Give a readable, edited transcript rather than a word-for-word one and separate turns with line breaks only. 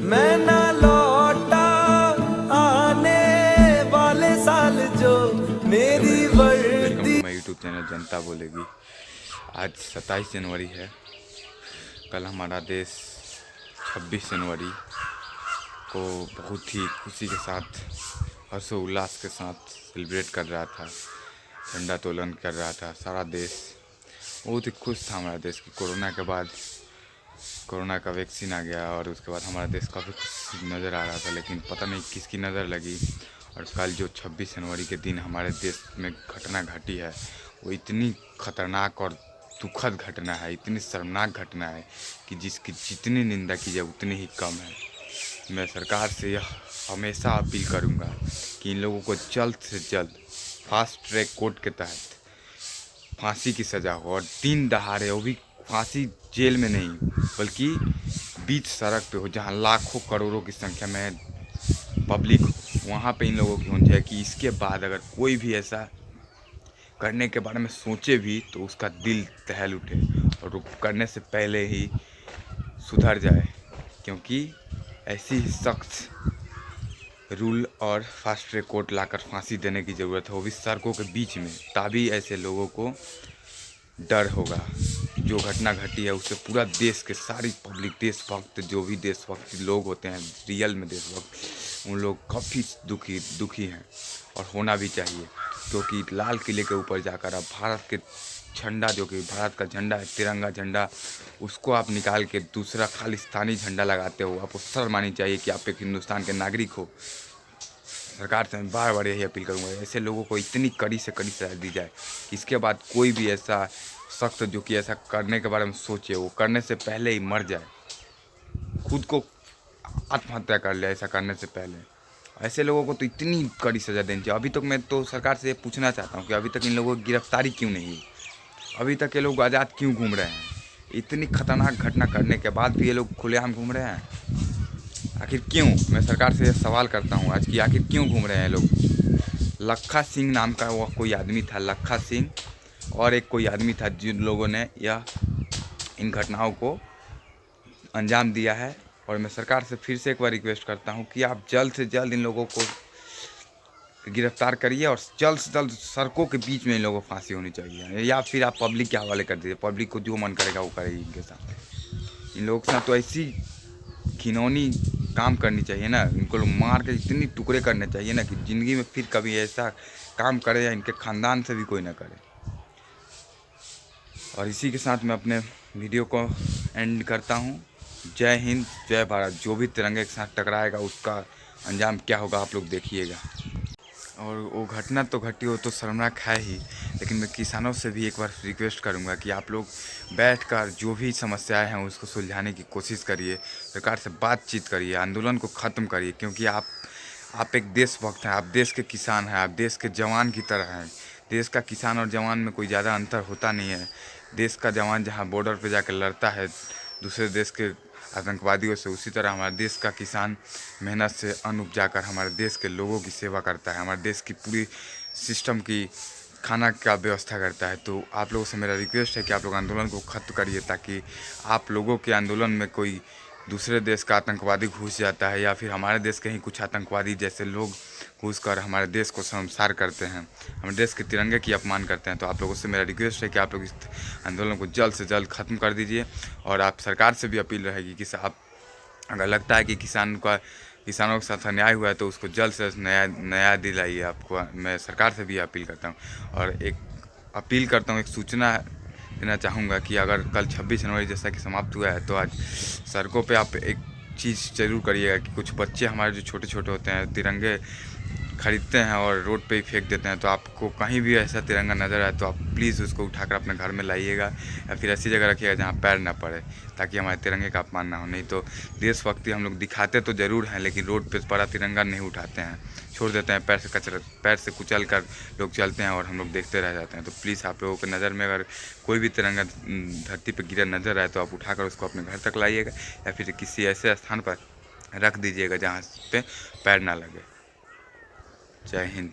मैं ना लौटा आने वाले साल जो मेरी वर्दी।
मैं यूट्यूब चैनल जनता बोलेगी। आज 27 जनवरी है। कल हमारा देश 26 जनवरी को बहुत ही खुशी के साथ, हर्षोल्लास के साथ सेलिब्रेट कर रहा था, झंडा तोलन कर रहा था। सारा देश बहुत ही खुश था हमारा देश कि कोरोना के बाद कोरोना का वैक्सीन आ गया और उसके बाद हमारा देश काफ़ी खुश नज़र आ रहा था। लेकिन पता नहीं किसकी नज़र लगी और कल जो 26 जनवरी के दिन हमारे देश में घटना घटी है वो इतनी खतरनाक और दुखद घटना है, इतनी शर्मनाक घटना है कि जिसकी जितनी निंदा की जाए उतनी ही कम है। मैं सरकार से यह हमेशा अपील करूंगा कि इन लोगों को जल्द से जल्द फास्ट ट्रैक कोर्ट के तहत फांसी की सज़ा हो और दिन दहाड़े, वो भी फांसी जेल में नहीं बल्कि बीच सड़क पे हो जहाँ लाखों करोड़ों की संख्या में पब्लिक हो, वहाँ पे इन लोगों की होनी चाहिए कि इसके बाद अगर कोई भी ऐसा करने के बारे में सोचे भी तो उसका दिल दहल उठे और वो करने से पहले ही सुधर जाए, क्योंकि ऐसी ही सख्त रूल और फास्ट ट्रैक कोर्ट लाकर फांसी देने की ज़रूरत है, वो भी सड़कों के बीच में। तभी ऐसे लोगों को डर होगा। जो घटना घटी है उससे पूरा देश के सारी पब्लिक, देशभक्त जो भी देशभक्त लोग होते हैं रियल में देशभक्त, उन लोग काफ़ी दुखी हैं और होना भी चाहिए। क्योंकि लाल किले के ऊपर जाकर अब भारत के झंडा, जो कि भारत का झंडा है, तिरंगा झंडा, उसको आप निकाल के दूसरा खालिस्तानी झंडा लगाते हो। आपको शर्म आनी चाहिए कि आप एक हिंदुस्तान के नागरिक हो। सरकार से मैं बार बार यही अपील करूँगा, ऐसे लोगों को इतनी कड़ी से कड़ी सजा दी जाए कि इसके बाद कोई भी ऐसा सख्त जो कि ऐसा करने के बारे में सोचे वो करने से पहले ही मर जाए, खुद को आत्महत्या कर ले ऐसा करने से पहले। ऐसे लोगों को तो इतनी कड़ी सज़ा देनी चाहिए। अभी तक मैं तो सरकार से ये पूछना चाहता हूँ कि अभी तक इन लोगों की गिरफ्तारी क्यों नहीं हुई, अभी तक ये लोग आज़ाद क्यों घूम रहे हैं? इतनी खतरनाक घटना करने के बाद भी ये लोग खुलेआम घूम रहे हैं, आखिर क्यों? मैं सरकार से यह सवाल करता हूँ आज कि आखिर क्यों घूम रहे हैं लोग? लखा सिंह नाम का वह कोई आदमी था, लखा सिंह और एक कोई आदमी था जिन लोगों ने यह इन घटनाओं को अंजाम दिया है। और मैं सरकार से फिर से एक बार रिक्वेस्ट करता हूँ कि आप जल्द से जल्द इन लोगों को गिरफ्तार करिए और जल्द से जल्द सड़कों के बीच में इन लोगों को फांसी होनी चाहिए, या फिर आप पब्लिक के हवाले कर दीजिए। पब्लिक को जो मन करेगा वो करेगी इनके साथ। इन लोगों के साथ तो ऐसी घिनौनी काम करनी चाहिए ना, इनको मार के इतनी टुकड़े करने चाहिए ना कि ज़िंदगी में फिर कभी ऐसा काम करे या इनके ख़ानदान से भी कोई ना करे। और इसी के साथ मैं अपने वीडियो को एंड करता हूँ। जय हिंद, जय भारत। जो भी तिरंगे के साथ टकराएगा उसका अंजाम क्या होगा आप लोग देखिएगा। और वो घटना तो घटी, वो तो शर्मनाक है ही, लेकिन मैं किसानों से भी एक बार रिक्वेस्ट करूंगा कि आप लोग बैठकर जो भी समस्याएं हैं उसको सुलझाने की कोशिश करिए, सरकार से बातचीत करिए, आंदोलन को ख़त्म करिए। क्योंकि आप एक देशभक्त हैं, आप देश के किसान हैं, आप देश के जवान की तरह हैं। देश का किसान और जवान में कोई ज़्यादा अंतर होता नहीं है। देश का जवान जहाँ बॉर्डर पर जाकर लड़ता है दूसरे देश के आतंकवादियों से, उसी तरह हमारे देश का किसान मेहनत से अन्न उपजाकर हमारे देश के लोगों की सेवा करता है, हमारे देश की पूरी सिस्टम की खाना का व्यवस्था करता है। तो आप लोगों से मेरा रिक्वेस्ट है कि आप लोग आंदोलन को ख़त्म करिए, ताकि आप लोगों के आंदोलन में कोई दूसरे देश का आतंकवादी घुस जाता है या फिर हमारे देश के ही कुछ आतंकवादी जैसे लोग घुसकर हमारे देश को शर्मसार करते हैं, हमारे देश के तिरंगे की अपमान करते हैं। तो आप लोगों से मेरा रिक्वेस्ट है कि आप लोग इस आंदोलन को जल्द से जल्द ख़त्म कर दीजिए। और आप सरकार से भी अपील रहेगी कि आप अगर लगता है कि किसानों के साथ अन्याय हुआ है तो उसको जल्द से जल्द न्याय दिलाइए। आपको मैं सरकार से भी अपील करता हूँ और एक अपील करता हूँ, एक सूचना देना चाहूँगा कि अगर कल 26 जनवरी जैसा कि समाप्त हुआ है तो आज सड़कों पे आप एक चीज़ ज़रूर करिएगा कि कुछ बच्चे हमारे जो छोटे छोटे होते हैं तिरंगे खरीदते हैं और रोड पे ही फेंक देते हैं। तो आपको कहीं भी ऐसा तिरंगा नज़र आए तो आप प्लीज़ उसको उठाकर अपने घर में लाइएगा या फिर ऐसी जगह रखिएगा जहाँ पैर ना पड़े, ताकि हमारे तिरंगे का अपमान ना हो। नहीं तो देशभक्ति हम लोग दिखाते तो ज़रूर हैं, लेकिन रोड पे पड़ा तिरंगा नहीं उठाते हैं, छोड़ देते हैं, पैर से कुचल कर लोग चलते हैं और हम लोग देखते रह जाते हैं। तो प्लीज़ आप लोगों की नज़र में अगर कोई भी तिरंगा धरती पर गिरा नज़र आए तो आप उठाकर उसको अपने घर तक लाइएगा या फिर किसी ऐसे स्थान पर रख दीजिएगा जहाँ पे पैर ना लगे। जय हिंद।